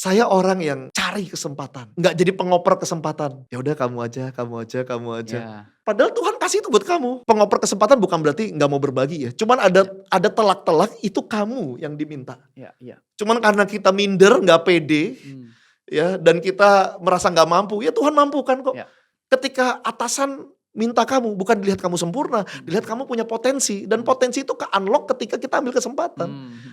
Saya orang yang cari kesempatan, nggak jadi pengoper kesempatan. Ya udah kamu aja, kamu aja, kamu aja. Ya. Padahal Tuhan kasih itu buat kamu. Pengoper kesempatan bukan berarti nggak mau berbagi ya. Cuman ada telak-telak itu kamu yang diminta. Ya. Cuman karena kita minder, nggak pede, ya, dan kita merasa nggak mampu. Ya Tuhan mampukan kok. Ya. Ketika atasan minta kamu, bukan dilihat kamu sempurna, dilihat kamu punya potensi. Dan potensi itu ke-unlock ketika kita ambil kesempatan.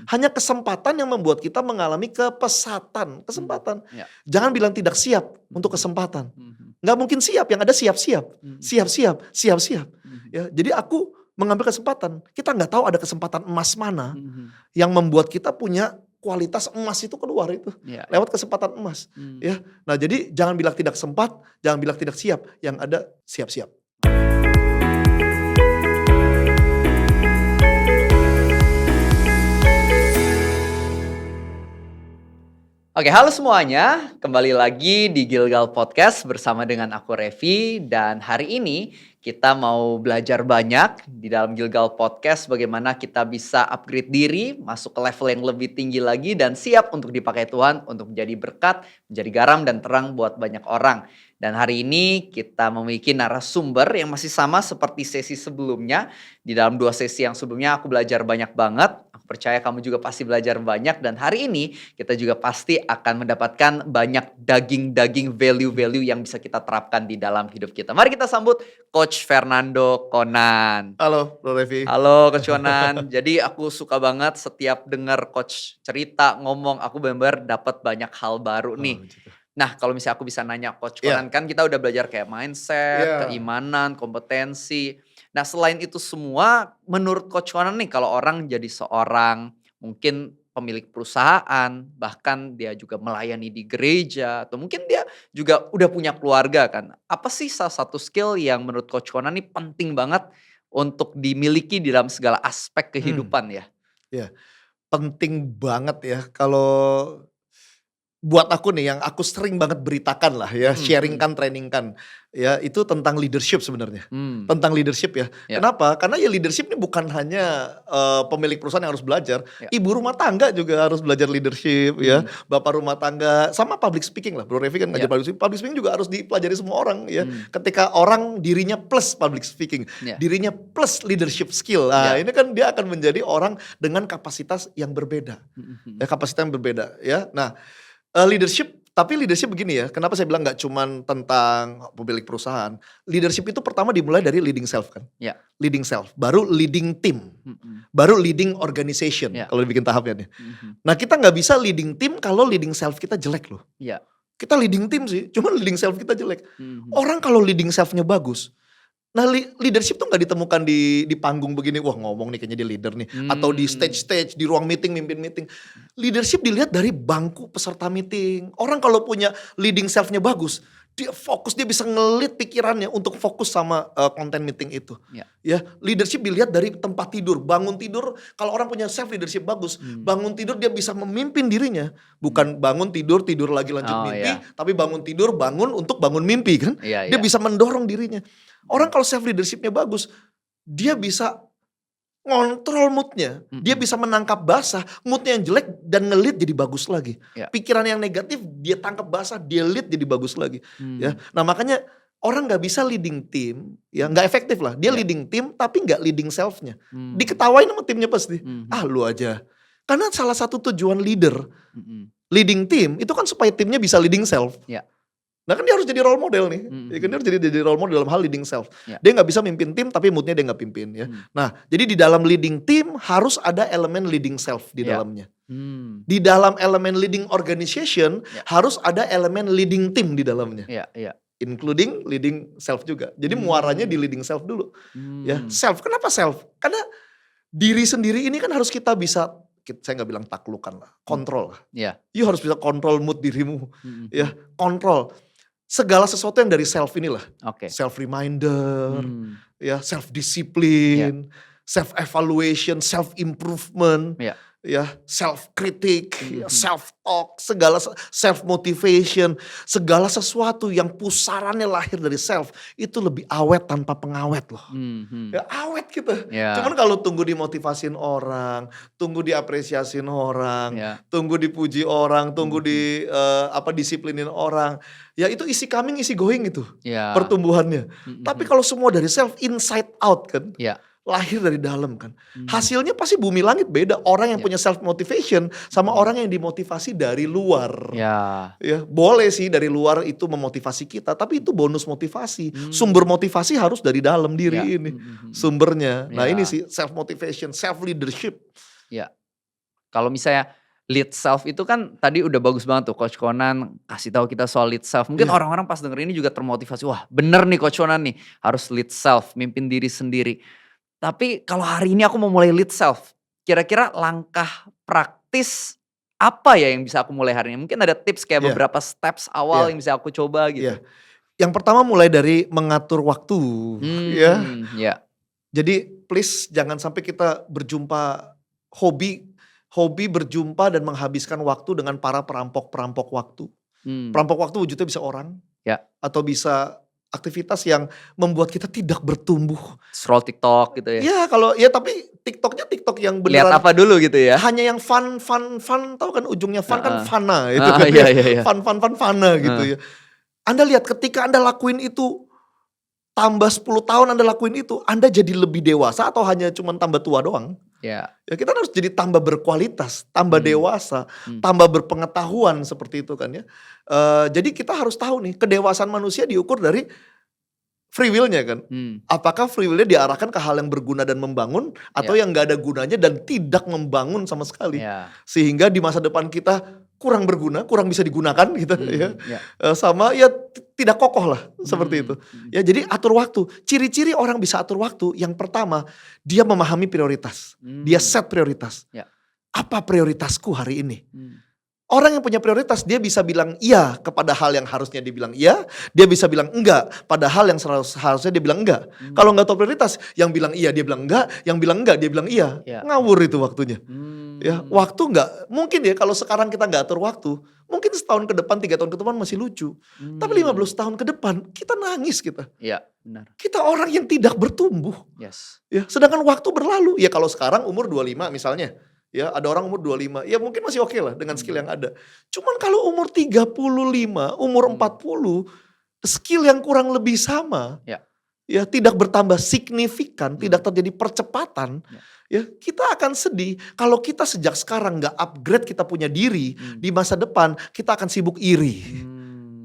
Hanya kesempatan yang membuat kita mengalami kepesatan. Kesempatan. Ya. Jangan bilang tidak siap untuk kesempatan. Nggak mungkin siap, yang ada siap-siap. Siap-siap. Ya, jadi aku mengambil kesempatan. Kita nggak tahu ada kesempatan emas mana yang membuat kita punya kualitas emas itu keluar itu. Lewat kesempatan emas. Ya. Nah jadi jangan bilang tidak sempat, jangan bilang tidak siap. Yang ada siap-siap. Oke, halo semuanya. Kembali lagi di Gilgal Podcast bersama dengan aku Revi. Dan hari ini kita mau belajar banyak di dalam Gilgal Podcast. Bagaimana kita bisa upgrade diri, masuk ke level yang lebih tinggi lagi. Dan siap untuk dipakai Tuhan untuk menjadi berkat, menjadi garam dan terang buat banyak orang. Dan hari ini kita memiliki narasumber yang masih sama seperti sesi sebelumnya. Di dalam 2 sesi yang sebelumnya aku belajar banyak banget. Aku percaya kamu juga pasti belajar banyak. Dan hari ini kita juga pasti akan mendapatkan banyak daging-daging value-value yang bisa kita terapkan di dalam hidup kita. Mari kita sambut Coach Fernando Conan. Halo, Bro Revi. Halo Coach Conan. Jadi aku suka banget setiap dengar Coach cerita, ngomong, aku benar-benar dapat banyak hal baru nih. Gitu. Nah, kalau misalnya aku bisa nanya Coach Conan, kan kita udah belajar kayak mindset, keimanan, kompetensi. Nah, selain itu semua, menurut Coach Conan nih, kalau orang jadi seorang mungkin pemilik perusahaan, bahkan dia juga melayani di gereja, atau mungkin dia juga udah punya keluarga kan. Apa sih salah satu skill yang menurut Coach Conan nih penting banget untuk dimiliki di dalam segala aspek kehidupan ya? Ya, penting banget ya kalau buat aku nih yang aku sering banget beritakan lah ya, sharingkan, trainingkan ya, itu tentang leadership sebenarnya. Tentang leadership ya. Kenapa? Karena ya leadership ini bukan hanya pemilik perusahaan yang harus belajar, ibu rumah tangga juga harus belajar leadership ya, bapak rumah tangga, sama public speaking lah. Bro Revi kan ngajar public speaking juga harus dipelajari semua orang ya. Ketika orang dirinya plus public speaking, dirinya plus leadership skill. Nah, ini kan dia akan menjadi orang dengan kapasitas yang berbeda. Ya, kapasitas yang berbeda ya. Nah, leadership, tapi leadership begini ya, kenapa saya bilang gak cuman tentang pemilik perusahaan. Leadership itu pertama dimulai dari leading self kan. Leading self, baru leading team, baru leading organization kalau dibikin tahapnya nih. Nah kita gak bisa leading team kalau leading self kita jelek loh. Kita leading team sih, cuman leading self kita jelek. Orang kalau leading selfnya bagus, nah leadership tuh gak ditemukan di panggung begini, wah ngomong nih kayaknya dia leader nih. Atau di stage, di ruang meeting, mimpin meeting. Leadership dilihat dari bangku peserta meeting. Orang kalau punya leading self-nya bagus, dia fokus, dia bisa ngelit pikirannya untuk fokus sama konten meeting itu. Ya, leadership dilihat dari tempat tidur, bangun tidur. Kalau orang punya self leadership bagus, bangun tidur dia bisa memimpin dirinya. Bukan bangun tidur lagi lanjut mimpi, tapi bangun tidur, bangun untuk bangun mimpi kan. Dia bisa mendorong dirinya. Orang kalau self leadershipnya bagus, dia bisa ngontrol moodnya, dia bisa menangkap basah, moodnya yang jelek dan ngelit jadi bagus lagi. Pikiran yang negatif dia tangkap basah, dia lead jadi bagus lagi. Ya, nah makanya orang nggak bisa leading team, ya nggak efektif lah. Dia leading team tapi nggak leading selfnya. Diketawain sama timnya pasti. Ah lu aja. Karena salah satu tujuan leader, leading team itu kan supaya timnya bisa leading self. Nah kan dia harus jadi role model nih, ya kan dia harus jadi role model dalam hal leading self. Dia gak bisa mimpin tim tapi moodnya dia gak pimpin ya. Nah jadi di dalam leading team harus ada elemen leading self di dalamnya. Di dalam elemen leading organization harus ada elemen leading team di dalamnya. Including leading self juga. Jadi muaranya di leading self dulu. Ya, self, kenapa self? Karena diri sendiri ini kan harus kita bisa, saya gak bilang taklukan lah, kontrol lah. You harus bisa kontrol mood dirimu. Ya, kontrol. Segala sesuatu yang dari self inilah, self reminder, ya self discipline, self evaluation, self improvement, ya self kritik, Mhm. self talk, segala self motivation, segala sesuatu yang pusarannya lahir dari self itu lebih awet tanpa pengawet loh. Mhm. Ya awet kita. Cuman Ya, kalau tunggu dimotivasin orang, tunggu diapresiasin orang, ya. tunggu dipuji orang, tunggu Mhm. disiplinin orang, ya itu isi coming, isi going itu Ya. pertumbuhannya. Tapi Mhm. kalau semua dari self inside out kan, Ya. lahir dari dalam kan. Mmm. Hasilnya pasti bumi langit beda. Orang yang Ya. punya self motivation sama Mhm. orang yang dimotivasi dari luar. Ya. Ya, boleh sih dari luar itu memotivasi kita, tapi itu bonus motivasi. Mmm. Sumber motivasi harus dari dalam Ya. diri ini, Mhm mhm. sumbernya. Nah ini Ya. sih self motivation, self leadership. Ya. Kalau misalnya lead self itu kan tadi udah bagus banget tuh Coach Conan kasih tahu kita soal lead self. Mungkin Iya, orang-orang pas denger ini juga termotivasi, wah bener nih Coach Conan nih harus lead self, mimpin diri sendiri. Tapi kalau hari ini aku mau mulai lead self, kira-kira langkah praktis apa ya yang bisa aku mulai hari ini? Mungkin ada tips kayak iya, beberapa steps awal iya, yang bisa aku coba gitu? iya. Yang pertama mulai dari mengatur waktu, ya. Ya. Jadi please jangan sampai kita berjumpa hobi hobi berjumpa dan menghabiskan waktu dengan para perampok-perampok waktu. Mmm. Perampok waktu wujudnya bisa orang, Ya, atau bisa aktivitas yang membuat kita tidak bertumbuh. scroll TikTok gitu ya? Ya kalau ya tapi TikToknya TikTok yang Lihat beneran apa dulu gitu ya? hanya yang fun fun fun, tahu kan ujungnya fun kan Heeh. fana itu Heeh, kan iya ya, iya iya. fun fun fun fana gitu Heeh. ya. Anda lihat ketika Anda lakuin itu, tambah 10 tahun Anda lakuin itu, Anda jadi lebih dewasa atau hanya cuman tambah tua doang? Ya. Ya kita harus jadi tambah berkualitas, tambah Mmm. dewasa, Mmm. tambah berpengetahuan seperti itu kan ya. Jadi kita harus tahu nih kedewasaan manusia diukur dari free will-nya kan. Mmm. Apakah free will-nya diarahkan ke hal yang berguna dan membangun atau Ya. yang nggak ada gunanya dan tidak membangun sama sekali. Ya. Sehingga di masa depan kita kurang berguna, kurang bisa digunakan gitu ya. Ya. Sama ya tidak kokoh lah seperti itu. Mhm. Ya jadi atur waktu. Ciri-ciri orang bisa atur waktu yang pertama dia memahami prioritas. Dia Mmm. set prioritas. Ya. Apa prioritasku hari ini? Mmm. Orang yang punya prioritas dia bisa bilang iya kepada hal yang harusnya dibilang iya, dia bisa bilang enggak pada hal yang harusnya dia bilang enggak. Kalau Mmm. nggak tahu prioritas, yang bilang iya dia bilang enggak, yang bilang enggak dia bilang iya. Ya. Ngawur itu waktunya. Ya, Mmm. waktu nggak mungkin ya kalau sekarang kita nggak atur waktu, mungkin setahun ke depan, 3 tahun ke depan masih lucu. Tapi 15 Mmm. tahun ke depan kita nangis kita. Iya, benar. Kita orang yang tidak bertumbuh. Yes. Ya, sedangkan waktu berlalu. Ya kalau sekarang umur 25 misalnya. Ya, ada orang umur 25, ya mungkin masih oke lah dengan skill Mmm. yang ada. Cuman kalau umur 35, umur Mmm. 40, skill yang kurang lebih sama, Ya. ya tidak bertambah signifikan, tidak Mmm. terjadi percepatan, Ya. ya kita akan sedih kalau kita sejak sekarang nggak upgrade kita punya diri, Mmm. di masa depan kita akan sibuk iri. Mmm.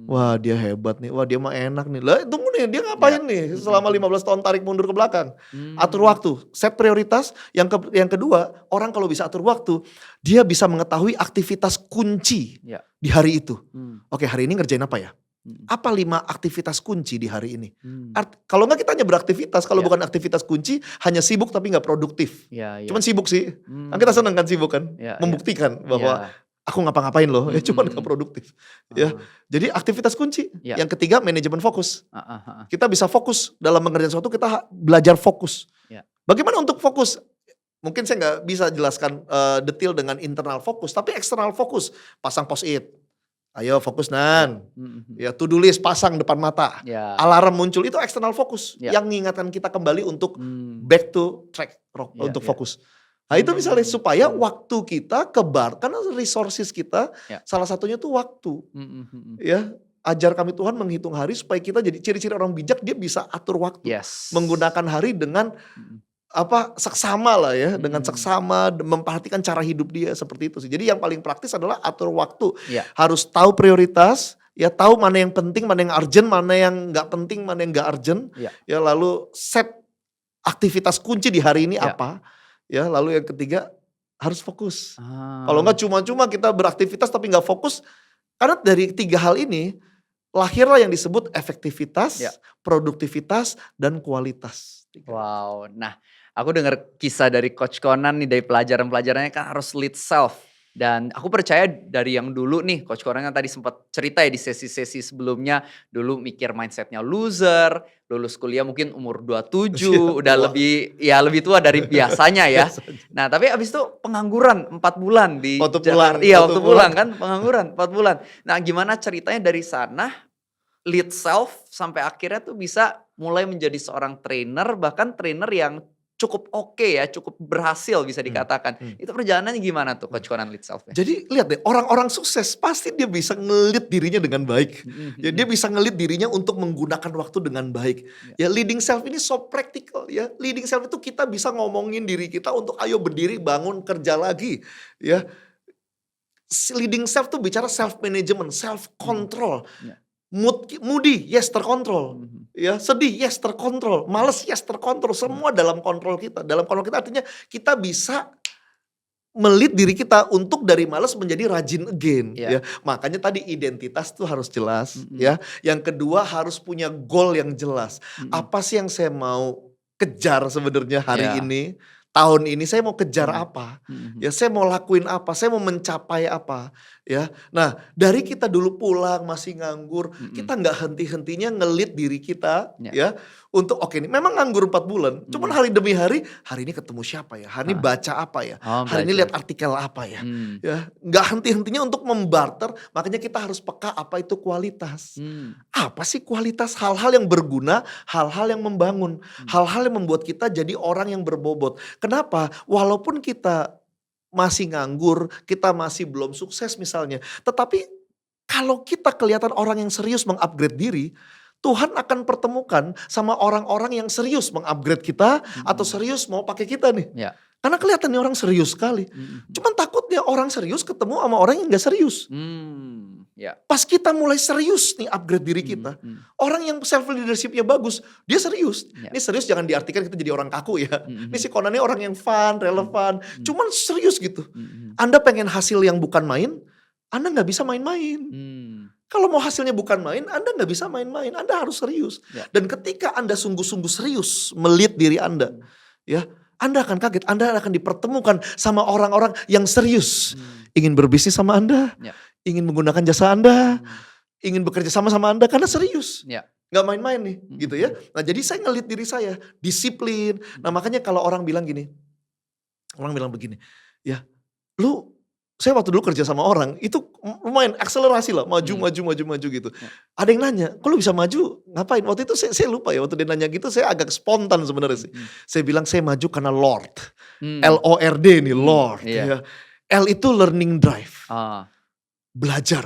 Wah dia hebat nih, wah dia mah enak nih. Lah tunggu nih, dia Ya. ngapain nih Mhm selama mhm. 15 tahun tarik mundur ke belakang. Atur Mmm. waktu, set prioritas. Yang kedua, orang kalau bisa atur waktu, dia bisa mengetahui aktivitas kunci Ya. di hari itu. Mmm. Oke hari ini ngerjain apa ya? Mhm. Apa 5 aktivitas kunci di hari ini? Mmm. Kalau nggak kita hanya beraktivitas, kalau Ya. bukan aktivitas kunci, hanya sibuk tapi nggak produktif. Iya iya. Cuman sibuk sih, kan kita Mmm. seneng kan sibuk kan, Iya iya. membuktikan bahwa Iya. aku ngapa-ngapain loh, ya Mhm cuman mhm. nggak produktif. Ya, Oh. jadi aktivitas kunci. Ya. Yang ketiga manajemen fokus. Heeh heeh. Kita bisa fokus dalam mengerjakan sesuatu, kita belajar fokus. Ya. Bagaimana untuk fokus? Mungkin saya nggak bisa jelaskan detail dengan internal fokus, tapi eksternal fokus. Pasang post-it, ayo fokus Ya. Nan. Mhm mhm. Ya to do list pasang depan mata. Ya. Alarm muncul itu eksternal fokus Ya. yang mengingatkan kita kembali untuk Mmm. back to track Ya untuk ya. fokus. Nah itu misalnya supaya Mmm. waktu kita karena resources kita Ya. salah satunya tuh waktu. Mhm mhm. Ya, ajar kami Tuhan menghitung hari supaya kita jadi ciri-ciri orang bijak dia bisa atur waktu. Yes. Menggunakan hari dengan Mhm. seksama lah ya, dengan Mhm. seksama memperhatikan cara hidup dia seperti itu sih. Jadi yang paling praktis adalah atur waktu. Ya. Harus tahu prioritas, ya tahu mana yang penting, mana yang urgent, mana yang nggak penting, mana yang nggak urgent. Ya. Ya lalu set aktivitas kunci di hari ini Ya. apa. Ya lalu yang ketiga harus fokus. Kalau Ah. nggak cuma-cuma kita beraktivitas tapi nggak fokus, karena dari 3 hal ini lahirlah yang disebut efektivitas, Ya. produktivitas, dan kualitas. Wow. Nah, aku dengar kisah dari Coach Conan nih dari pelajaran-pelajarannya kan harus lead self. Dan aku percaya dari yang dulu nih, Coach Koren kan tadi sempat cerita ya di sesi-sesi sebelumnya, dulu mikir mindsetnya loser, lulus kuliah mungkin umur Iya 27, udah tua. lebih tua dari biasanya ya. Biasanya. Nah tapi abis itu pengangguran 4 bulan di Waktu pulang Jakarta. Iya waktu waktu pulang. pulang kan pengangguran 4 bulan. Nah gimana ceritanya dari sana lead self sampai akhirnya tuh bisa mulai menjadi seorang trainer, bahkan trainer yang cukup oke ya, cukup berhasil bisa Hmm, dikatakan. hmm. Itu perjalanannya gimana tuh Hmm. Coach Konan lead self-nya? Jadi lihat deh, orang-orang sukses pasti dia bisa ngelit dirinya dengan baik. Ya, dia bisa ngelit dirinya untuk menggunakan waktu dengan baik. Ya. Ya, leading self ini so practical ya. Leading self itu kita bisa ngomongin diri kita untuk ayo berdiri, bangun, kerja lagi. Ya, leading self tuh bicara self management, self control. Ya. Moody, yes terkontrol. Mhm. Ya, sedih, yes terkontrol. Males, yes terkontrol. Semua dalam kontrol kita. Dalam kontrol kita artinya kita bisa melit diri kita untuk dari malas menjadi rajin again. Ya. Ya, makanya tadi identitas tuh harus jelas. Mhm. Ya, yang kedua harus punya goal yang jelas. Mhm. Apa sih yang saya mau kejar sebenarnya hari Ya. ini? Tahun ini saya mau kejar Mhm. apa? Mhm. Ya, saya mau lakuin apa? Saya mau mencapai apa? Ya, nah dari kita dulu pulang masih nganggur, kita nggak henti-hentinya ngelit diri kita, Ya. ya untuk oke nih. Memang nganggur 4 bulan, cuman hari demi hari ini ketemu siapa ya? Hari ini baca apa ya? Oh, Hari ini belajar. lihat artikel apa ya? Hmm. Ya, nggak henti-hentinya untuk membarter. Makanya kita harus peka apa itu kualitas. Hmm. Apa sih kualitas? Hal-hal yang berguna, hal-hal yang membangun, hal-hal yang membuat kita jadi orang yang berbobot. Kenapa? Walaupun kita masih nganggur, kita masih belum sukses misalnya. Tetapi kalau kita kelihatan orang yang serius mengupgrade diri, Tuhan akan pertemukan sama orang-orang yang serius mengupgrade kita atau serius mau pakai kita nih. Ya. Karena kelihatan nih orang serius sekali. Cuman takutnya orang serius ketemu sama orang yang gak serius. Ya. Pas kita mulai serius nih upgrade diri kita. Orang yang self leadershipnya bagus, dia serius. Ya. Ini serius jangan diartikan kita jadi orang kaku ya. Ini si Conan ini orang yang fun, relevan. Cuman serius gitu. Anda pengen hasil yang bukan main, Anda gak bisa main-main. Kalau mau hasilnya bukan main, Anda gak bisa main-main. Anda harus serius. Ya. Dan ketika Anda sungguh-sungguh serius melit diri Anda, ya, Anda akan kaget. Anda akan dipertemukan sama orang-orang yang serius. Ingin berbisnis sama Anda. Ya. Ingin menggunakan jasa Anda. Ingin bekerja sama Anda karena serius. Ya. Gak main-main nih gitu ya. Nah jadi saya ngelit diri saya. Disiplin. Nah makanya kalau orang bilang gini. Orang bilang begini. Ya saya waktu dulu kerja sama orang. Itu lumayan akselerasi lah. Maju gitu. Ada yang nanya. Kok lu bisa maju? Ngapain? Waktu itu saya lupa ya. Waktu dia nanya gitu saya agak spontan sebenarnya sih. Saya bilang saya maju karena Lord. Lord nih Lord. Iya. Ya. L itu learning drive. Belajar.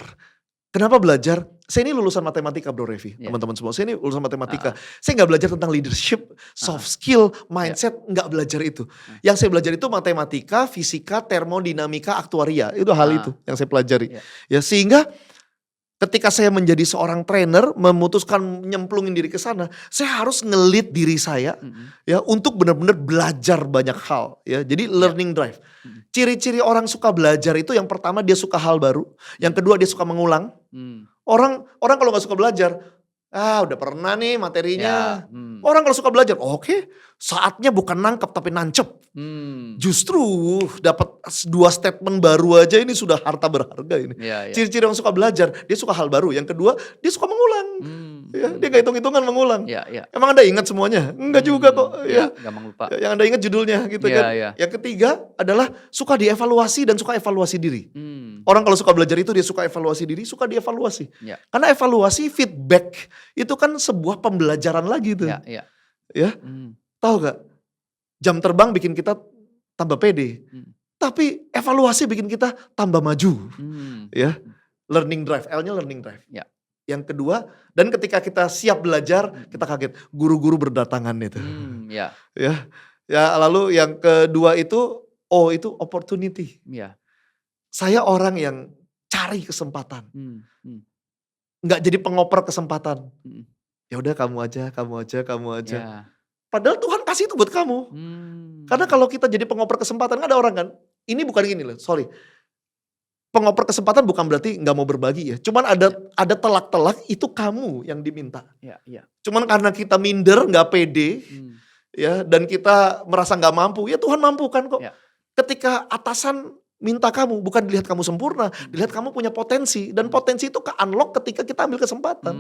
Kenapa belajar? Saya ini lulusan matematika Bro Revi, teman-teman semua. Saya ini lulusan matematika. Saya gak belajar tentang leadership, soft skill, mindset, gak belajar itu. Yang saya belajar itu matematika, fisika, termodinamika, aktuaria. Itu hal itu yang saya pelajari. Ya, sehingga ketika saya menjadi seorang trainer, memutuskan nyemplungin diri ke sana, saya harus ngelit diri saya ya untuk benar-benar belajar banyak hal ya. Jadi learning drive. Ciri-ciri orang suka belajar itu yang pertama dia suka hal baru, yang kedua dia suka mengulang. Orang kalau nggak suka belajar, udah pernah nih materinya. Orang kalau suka belajar, oke, saatnya bukan nangkep tapi nancep. Justru dapat 2 statement baru aja ini sudah harta berharga ini. Ciri-ciri orang suka belajar, dia suka hal baru. Yang kedua, dia suka mengulang. Ya, dia gak hitung-hitungan mengulang. Emang Anda ingat semuanya? Enggak juga kok. Ya. Gampang lupa. Yang Anda ingat judulnya gitu kan. Yang ketiga adalah suka dievaluasi dan suka evaluasi diri. Orang kalau suka belajar itu dia suka evaluasi diri, suka dievaluasi. Karena evaluasi feedback itu kan sebuah pembelajaran lagi tuh. Ya. Tahu gak? Jam terbang bikin kita tambah pede. Tapi evaluasi bikin kita tambah maju. Ya. Learning drive, L-nya learning drive. Yang kedua, dan ketika kita siap belajar, kita kaget guru-guru berdatangan itu. Ya, lalu yang kedua itu O itu opportunity. Saya orang yang cari kesempatan. Nggak jadi pengoper kesempatan. Ya udah kamu aja. Padahal Tuhan kasih itu buat kamu. Karena kalau kita jadi pengoper kesempatan, ada orang kan, ini bukan gini loh, sorry. Pengoper kesempatan bukan berarti nggak mau berbagi ya. Cuman ada telak-telak itu kamu yang diminta. Cuman karena kita minder, nggak pede, ya, dan kita merasa nggak mampu, ya Tuhan mampu kan kok. Ketika atasan minta kamu, bukan dilihat kamu sempurna, dilihat kamu punya potensi. Dan potensi itu ke-unlock ketika kita ambil kesempatan.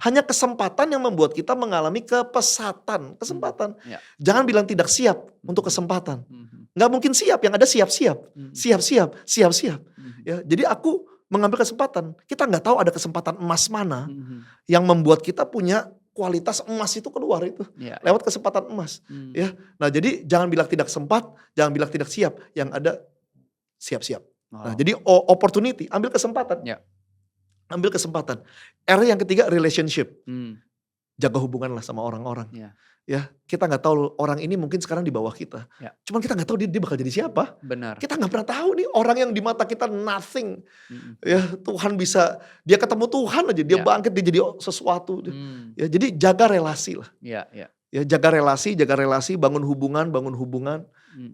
Hanya kesempatan yang membuat kita mengalami kepesatan. Kesempatan. Ya. Jangan bilang tidak siap untuk kesempatan. Nggak mungkin siap, yang ada siap-siap. Siap-siap, siap-siap. Ya, jadi aku mengambil kesempatan. Kita nggak tahu ada kesempatan emas mana yang membuat kita punya kualitas emas itu keluar itu. Lewat kesempatan emas. Ya. Nah jadi jangan bilang tidak sempat, jangan bilang tidak siap. Yang ada siap-siap. Nah jadi opportunity, ambil kesempatan. Ambil kesempatan. R yang ketiga relationship. Jaga hubungan lah sama orang-orang. Ya, kita nggak tahu orang ini mungkin sekarang di bawah kita. Cuman kita nggak tahu dia bakal jadi siapa. Benar. Kita nggak pernah tahu nih orang yang di mata kita nothing. Ya, Tuhan bisa, dia ketemu Tuhan aja, dia bangkit, dia jadi sesuatu. Ya, jadi jaga relasi lah. Ya, jaga relasi, bangun hubungan.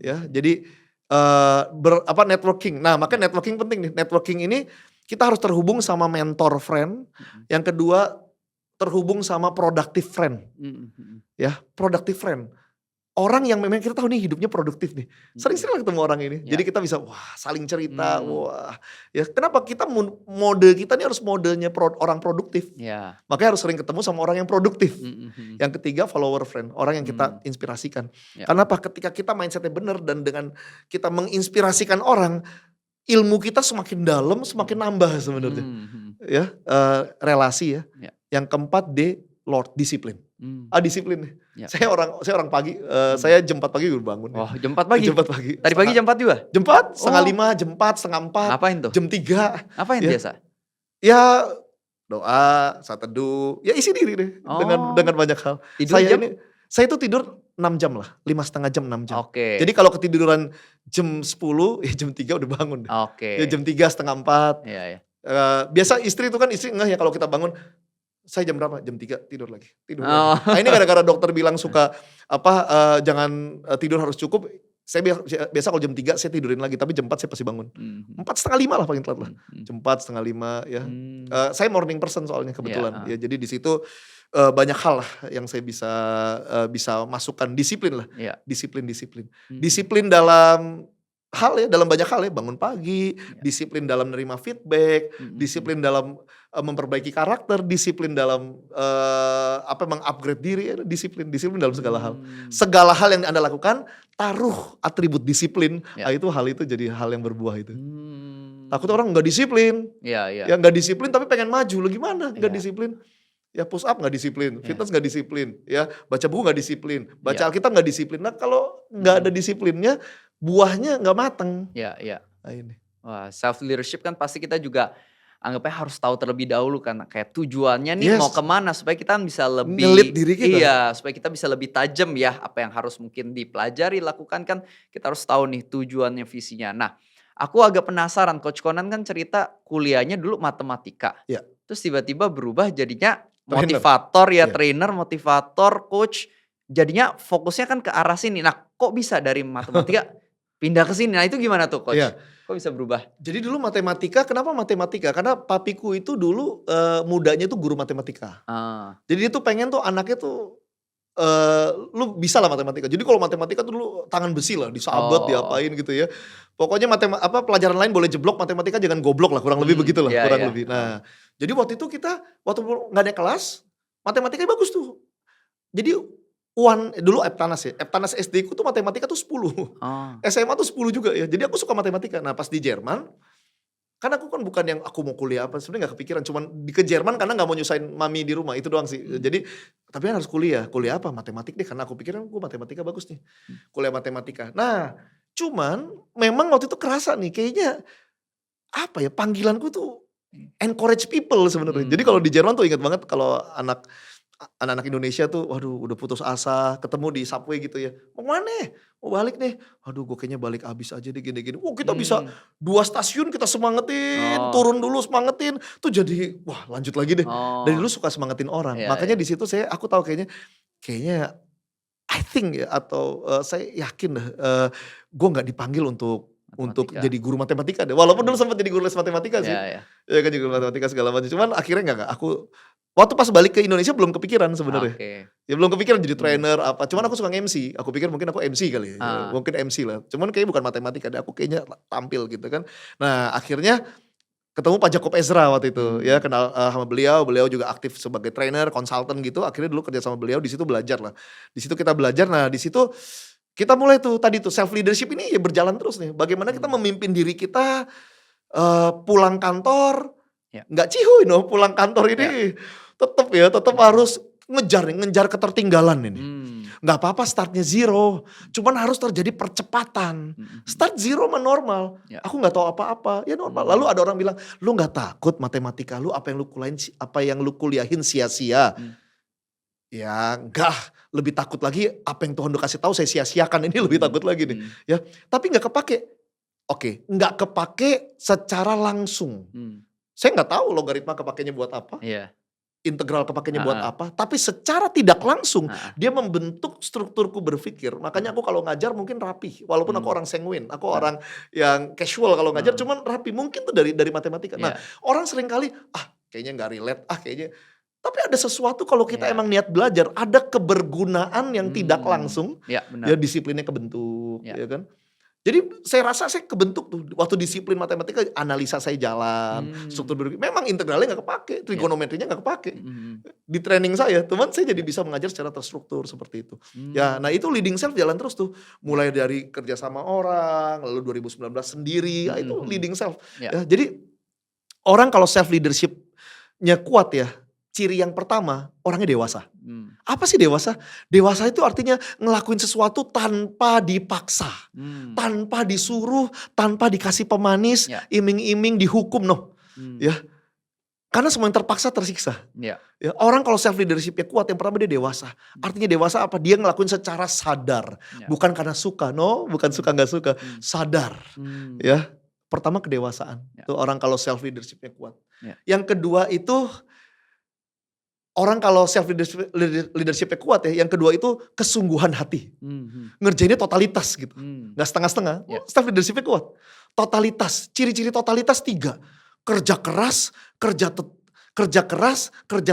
Ya, jadi networking. Nah, makanya networking penting nih. Networking ini kita harus terhubung sama mentor friend. Yang kedua, terhubung sama productive friend. Ya, productive friend. Orang yang memang kita tahu nih hidupnya produktif nih. Sering-sering ketemu orang ini. Jadi kita bisa saling cerita. Ya, kenapa kita mode kita nih harus modenya orang produktif. Makanya harus sering ketemu sama orang yang produktif. Yang ketiga follower friend, orang yang kita inspirasikan. Karena apa? Ketika kita mindsetnya benar dan dengan kita menginspirasikan orang, ilmu kita semakin dalam, semakin nambah sebenarnya. Ya, relasi ya. Yang keempat D, Lord, disiplin. Disiplin nih. Saya orang pagi, saya jam 4 pagi udah bangun. Jam 4 pagi? Jam 4 pagi. Tadi pagi jam 4 juga? Jam 4, setengah 5, jam 4, setengah 4. Ngapain tuh? Jam 3. Apain biasa? Ya doa, saat teduh, ya isi diri deh. Dengan banyak hal. Tidur jam? Saya itu tidur 6 jam lah, 5,5 jam, 6 jam. Oke. Jadi kalau ketiduran jam 10, ya jam 3 udah bangun deh. Ya jam 3, setengah 4. Iya. Biasa istri itu kan ngeh ya kalau kita bangun, saya jam berapa? Jam 3 tidur lagi. Nah ini gara-gara dokter bilang suka jangan tidur harus cukup. Saya biasa kalau jam 3 saya tidurin lagi, tapi jam 4 saya pasti bangun. 4:30 lah paling telat lah. Jam 4, setengah 5 ya. Saya morning person soalnya kebetulan. Ya, jadi di situ banyak hal lah yang saya bisa masukkan. Disiplin lah. Disiplin. Disiplin dalam dalam banyak hal ya, bangun pagi, disiplin dalam menerima feedback, disiplin dalam memperbaiki karakter, disiplin dalam mengupgrade diri, disiplin dalam segala hal. Segala hal yang Anda lakukan, taruh atribut disiplin, itu jadi hal yang berbuah itu. Takut orang nggak disiplin, ya nggak disiplin tapi pengen maju, lo gimana? Nggak disiplin. Ya push up nggak disiplin, fitness nggak disiplin, ya baca buku nggak disiplin, baca Alkitab nggak disiplin. Nah kalau nggak ada disiplinnya, buahnya nggak mateng. Nah, ini. Wah, self leadership kan pasti kita juga anggapnya harus tahu terlebih dahulu kan, kayak tujuannya nih mau kemana supaya kita bisa lebih ngelit diri kita. Iya, supaya kita bisa lebih tajam ya apa yang harus mungkin dipelajari, lakukan kan kita harus tahu nih tujuannya, visinya. Nah, aku agak penasaran, Coach Conan kan cerita kuliahnya dulu matematika. Terus tiba-tiba berubah jadinya motivator trainer, motivator, coach. Jadinya fokusnya kan ke arah sini. Nah, kok bisa dari matematika pindah ke sini? Nah, itu gimana tuh, Coach? Kok bisa berubah? Jadi dulu matematika, kenapa matematika? Karena papiku itu dulu mudanya itu guru matematika. Jadi dia tuh pengen tuh anaknya tuh lu bisa lah matematika. Jadi kalau matematika tuh dulu tangan besi lah, disabet, diapain gitu ya. Pokoknya pelajaran lain boleh jeblok, matematika jangan goblok lah, kurang lebih begitulah, lebih. Nah, jadi waktu itu waktu nggak ada kelas, matematikanya bagus tuh. Jadi dulu Eptanas SD ku tuh matematika tuh 10. SMA tuh 10 juga ya. Jadi aku suka matematika. Nah pas di Jerman, kan aku kan bukan yang aku mau kuliah apa, sebenarnya gak kepikiran. Cuman ke Jerman karena gak mau nyusahin mami di rumah, itu doang sih. Jadi tapi kan harus kuliah apa? Matematik deh, karena aku pikiran gue matematika bagus nih. Kuliah matematika. Nah cuman memang waktu itu kerasa nih, kayaknya panggilanku tuh encourage people sebenarnya. Jadi kalau di Jerman tuh ingat banget kalau anak-anak Indonesia tuh, waduh udah putus asa, ketemu di subway gitu ya. Mau mana? Mau balik nih. Aduh gue kayaknya balik abis aja deh gini-gini. Kita bisa 2 stasiun kita semangatin, turun dulu semangatin. Tuh jadi, lanjut lagi deh. Dari dulu suka semangatin orang. Makanya di situ aku tahu kayaknya I think ya, atau saya yakin dah, gue gak dipanggil untuk jadi guru matematika deh. Walaupun dulu sempat jadi guru les matematika sih. Ya kan, jadi guru matematika segala macam. Cuman akhirnya enggak. Aku Waktu pas balik ke Indonesia belum kepikiran sebenarnya. Oke. Ya belum kepikiran jadi Hmm. trainer apa. Cuman aku suka nge-MC. Aku pikir mungkin aku MC kali ya. Ah. Mungkin MC lah. Cuman kayaknya bukan matematika deh. Aku kayaknya tampil gitu kan. Nah akhirnya ketemu Pak Jacob Ezra waktu itu ya, kenal sama beliau. Beliau juga aktif sebagai trainer, konsultan gitu. Akhirnya dulu kerja sama beliau, di situ belajar lah. Di situ kita belajar. Nah di situ kita mulai tuh tadi tuh self leadership ini ya berjalan terus nih. Bagaimana kita memimpin diri kita, pulang kantor Ya. nggak cihuy no, pulang kantor ini tetap harus ngejar ketertinggalan ini. Nggak apa-apa startnya zero, cuman harus terjadi percepatan. Start zero mah normal. Ya. Aku nggak tahu apa-apa, ya normal. Lalu ada orang bilang, lu nggak takut matematika lu apa yang lu kuliahin sia-sia? Ya enggak, lebih takut lagi apa yang Tuhan udah kasih tahu saya sia-siakan, ini lebih takut lagi nih. Ya, tapi nggak kepake. Oke, nggak kepake secara langsung. Saya nggak tahu logaritma kepakainya buat apa. Iya. Integral kepakainya buat apa, tapi secara tidak langsung dia membentuk strukturku berpikir. Makanya aku kalau ngajar mungkin rapi, walaupun aku orang sanguin, aku orang yang casual kalau ngajar, cuman rapi. Mungkin tuh dari matematika. Nah, orang sering kali kayaknya nggak relate, kayaknya. Tapi ada sesuatu kalau kita emang niat belajar, ada kebergunaan yang tidak langsung, Ya, benar. ya disiplinnya kebentuk, Ya. ya kan. Jadi saya rasa saya kebentuk tuh waktu disiplin matematika, analisa saya jalan, struktur berpikir. Memang integralnya nggak kepake, trigonometrinya nggak kepake di training saya. Teman saya jadi bisa mengajar secara terstruktur seperti itu. Ya, nah itu leading self jalan terus tuh, mulai dari kerja sama orang, lalu 2019 sendiri, itu leading self. Ya, jadi orang kalau self leadershipnya kuat ya, ciri yang pertama orangnya dewasa. Apa sih dewasa? Dewasa itu artinya ngelakuin sesuatu tanpa dipaksa, tanpa disuruh, tanpa dikasih pemanis, iming-iming, dihukum ya. Karena semua yang terpaksa tersiksa. Ya, orang kalau self leadershipnya kuat, yang pertama dia dewasa. Artinya dewasa apa? Dia ngelakuin secara sadar, bukan karena suka, bukan suka nggak suka, sadar. Ya, pertama kedewasaan. Itu orang kalau self leadershipnya kuat. Yang kedua itu orang kalau self leadershipnya kuat ya, yang kedua itu kesungguhan hati. Ngerjainnya totalitas gitu. Gak setengah-setengah, self leadershipnya kuat. Totalitas, ciri-ciri totalitas 3. Kerja keras, kerja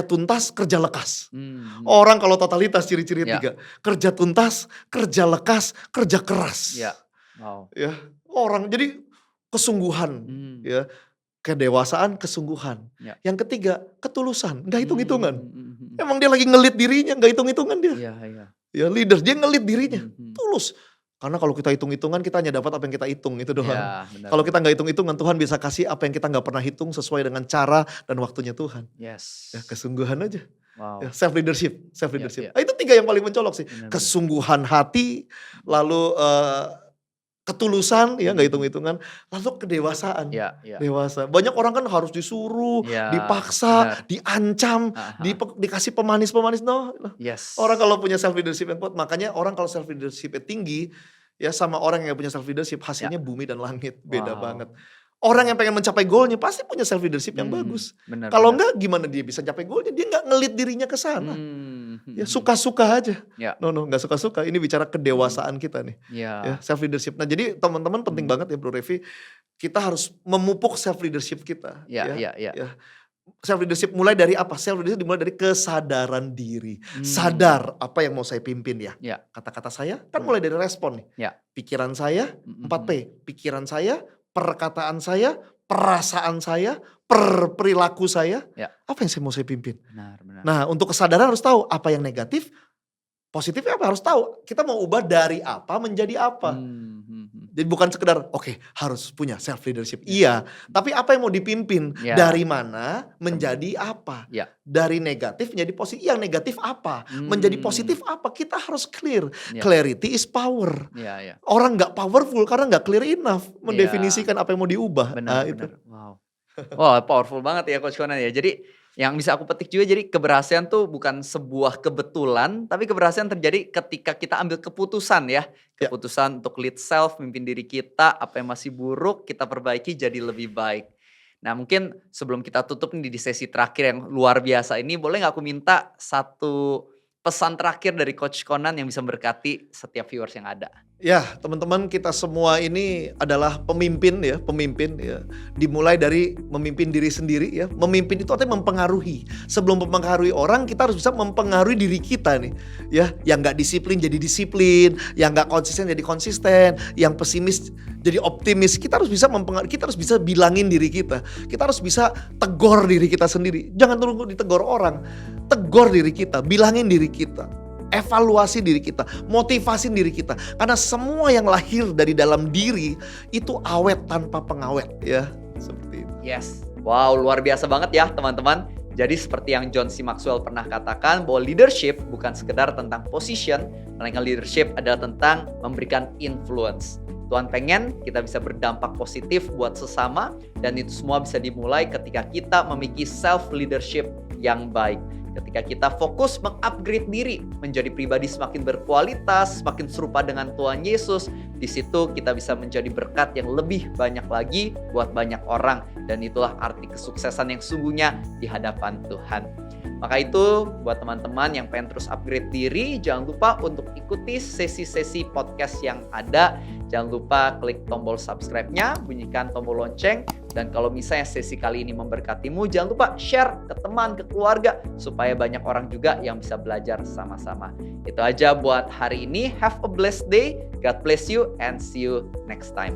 tuntas, kerja lekas. Orang kalau totalitas ciri-ciri 3. Kerja tuntas, kerja lekas, kerja keras. Wow. Ya, orang jadi kesungguhan ya. Kedewasaan, kesungguhan. Yang ketiga, ketulusan, gak hitung-hitungan. Emang dia lagi ngelit dirinya, gak hitung-hitungan dia. Ya leader, dia ngelit dirinya, tulus. Karena kalau kita hitung-hitungan, kita hanya dapat apa yang kita hitung, itu doang. Kalau kita gak hitung-hitungan, Tuhan bisa kasih apa yang kita gak pernah hitung sesuai dengan cara dan waktunya Tuhan. Ya, kesungguhan aja. Wow. Ya, self leadership. Nah, itu 3 yang paling mencolok sih. Kesungguhan hati, lalu ketulusan, ya nggak hitung-hitungan, lalu kedewasaan, dewasa. Banyak orang kan harus disuruh, dipaksa, diancam, dikasih pemanis-pemanis. Orang kalau punya self leadership yang kuat, makanya orang kalau self leadershipnya tinggi, ya sama orang yang punya self leadership hasilnya bumi dan langit, beda banget. Orang yang pengen mencapai goalnya pasti punya self leadership yang bagus. Kalau enggak gimana dia bisa capai goalnya? Dia nggak ngelit dirinya ke sana. Ya suka-suka aja. Nggak suka-suka. Ini bicara kedewasaan kita nih. Ya, self leadership. Nah jadi teman-teman penting banget ya Bro Revi. Kita harus memupuk self leadership kita. Self leadership mulai dari apa? Self leadership dimulai dari kesadaran diri. Sadar apa yang mau saya pimpin ya. Kata-kata saya kan mulai dari respon nih. Pikiran saya, 4P. Pikiran saya, perkataan saya, perasaan saya, perilaku saya, apa yang saya mau saya pimpin. Benar. Nah untuk kesadaran harus tahu apa yang negatif, positifnya apa harus tahu. Kita mau ubah dari apa menjadi apa. Jadi bukan sekedar harus punya self leadership. Iya, tapi apa yang mau dipimpin? Dari mana menjadi apa? Dari negatif menjadi positif. Yang negatif apa? Menjadi positif apa? Kita harus clear. Clarity is power. Orang gak powerful karena gak clear enough mendefinisikan apa yang mau diubah. Benar. Itu. Wow. Wah, powerful banget ya Coach Conan ya. Jadi yang bisa aku petik juga, jadi keberhasilan tuh bukan sebuah kebetulan, tapi keberhasilan terjadi ketika kita ambil keputusan ya. Keputusan untuk lead self, mimpin diri kita, apa yang masih buruk kita perbaiki jadi lebih baik. Nah mungkin sebelum kita tutup nih di sesi terakhir yang luar biasa ini, boleh gak aku minta satu pesan terakhir dari Coach Conan yang bisa memberkati setiap viewers yang ada? Ya, teman-teman, kita semua ini adalah pemimpin ya. Dimulai dari memimpin diri sendiri ya. Memimpin itu artinya mempengaruhi. Sebelum mempengaruhi orang, kita harus bisa mempengaruhi diri kita nih. Ya, yang nggak disiplin jadi disiplin, yang nggak konsisten jadi konsisten, yang pesimis jadi optimis. Kita harus bisa mempengaruhi, kita harus bisa bilangin diri kita. Kita harus bisa tegur diri kita sendiri. Jangan tunggu ditegur orang. Tegur diri kita, bilangin diri kita. Evaluasi diri kita, motivasi diri kita. Karena semua yang lahir dari dalam diri itu awet tanpa pengawet ya. Seperti itu. Yes. Wow, luar biasa banget ya teman-teman. Jadi seperti yang John C. Maxwell pernah katakan bahwa leadership bukan sekedar tentang position, melainkan leadership adalah tentang memberikan influence. Tuhan pengen kita bisa berdampak positif buat sesama dan itu semua bisa dimulai ketika kita memiliki self leadership yang baik. Ketika kita fokus mengupgrade diri menjadi pribadi semakin berkualitas, semakin serupa dengan Tuhan Yesus, di situ kita bisa menjadi berkat yang lebih banyak lagi buat banyak orang. Dan itulah arti kesuksesan yang sungguhnya di hadapan Tuhan. Maka itu buat teman-teman yang pengen terus upgrade diri, jangan lupa untuk ikuti sesi-sesi podcast yang ada. Jangan lupa klik tombol subscribe-nya, bunyikan tombol lonceng. Dan kalau misalnya sesi kali ini memberkatimu, jangan lupa share ke teman, ke keluarga, supaya banyak orang juga yang bisa belajar sama-sama. Itu aja buat hari ini. Have a blessed day. God bless you and see you next time.